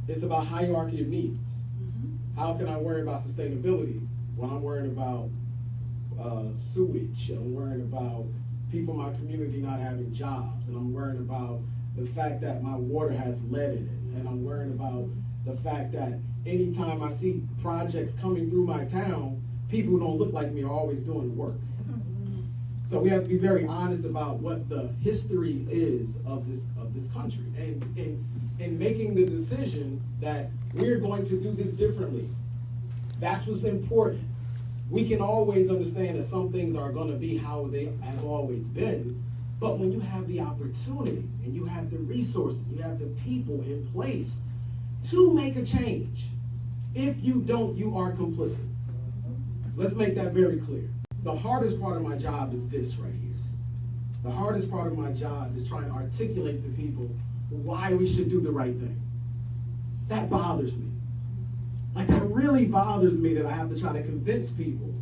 it's about hierarchy of needs. How can I worry about sustainability when I'm worrying about sewage, and I'm worrying about people in my community not having jobs, and I'm worrying about the fact that my water has lead in it, and I'm worrying about the fact that anytime I see projects coming through my town, people who don't look like me are always doing the work. So we have to be very honest about what the history is of this country, and in making the decision that we're going to do this differently. That's what's important. We can always understand that some things are going to be how they have always been, but when you have the opportunity and you have the resources, you have the people in place to make a change. If you don't, you are complicit. Let's make that very clear. The hardest part of my job is this right here. The hardest part of my job is trying to articulate to people why we should do the right thing. That bothers me. Like, that really bothers me that I have to try to convince people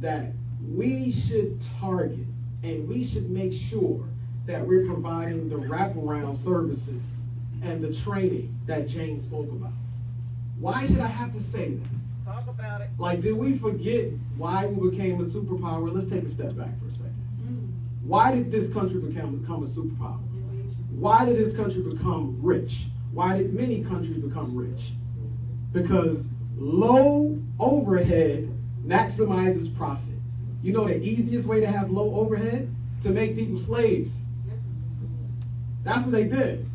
that we should target and we should make sure that we're providing the wraparound services and the training that Jane spoke about. Why should I have to say that? Talk about it. Like, did we forget why we became a superpower? Let's take a step back for a second. Why did this country become a superpower? Why did this country become rich? Why did many countries become rich? Because low overhead maximizes profit. You know the easiest way to have low overhead? To make people slaves. That's what they did.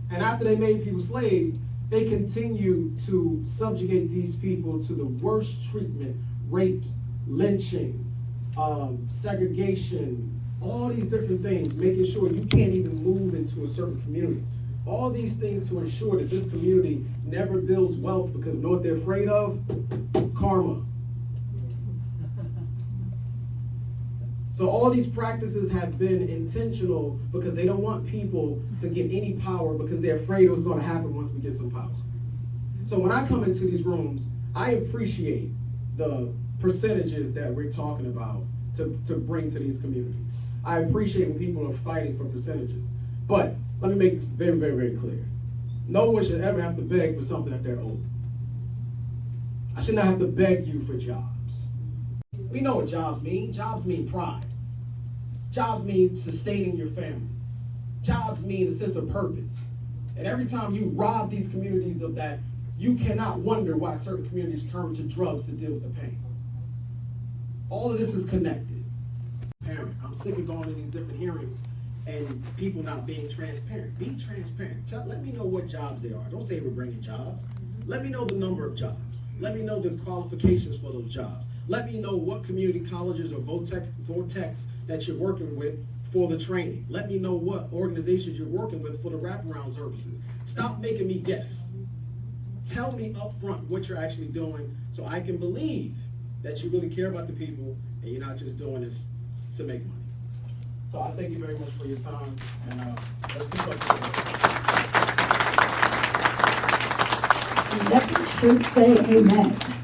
And after they made people slaves, they continue to subjugate these people to the worst treatment, rape, lynching, segregation, all these different things, making sure you can't even move into a certain community. All these things to ensure that this community never builds wealth, because know what they're afraid of? Karma. So all these practices have been intentional because they don't want people to get any power, because they're afraid of what's going to happen once we get some power. So when I come into these rooms, I appreciate the percentages that we're talking about to bring to these communities. I appreciate when people are fighting for percentages. But let me make this very, very, very clear. No one should ever have to beg for something that they're owed. I should not have to beg you for jobs. We know what jobs mean. Jobs mean pride. Jobs mean sustaining your family. Jobs mean a sense of purpose. And every time you rob these communities of that, you cannot wonder why certain communities turn to drugs to deal with the pain. All of this is connected. Parent, I'm sick of going to these different hearings and people not being transparent. Be transparent. Let me know what jobs they are. Don't say we're bringing jobs. Let me know the number of jobs. Let me know the qualifications for those jobs. Let me know what community colleges or vortex that you're working with for the training. Let me know what organizations you're working with for the wraparound services. Stop making me guess. Tell me up front what you're actually doing so I can believe that you really care about the people and you're not just doing this to make money. So I thank you very much for your time, and let's keep up together. Let the church say amen.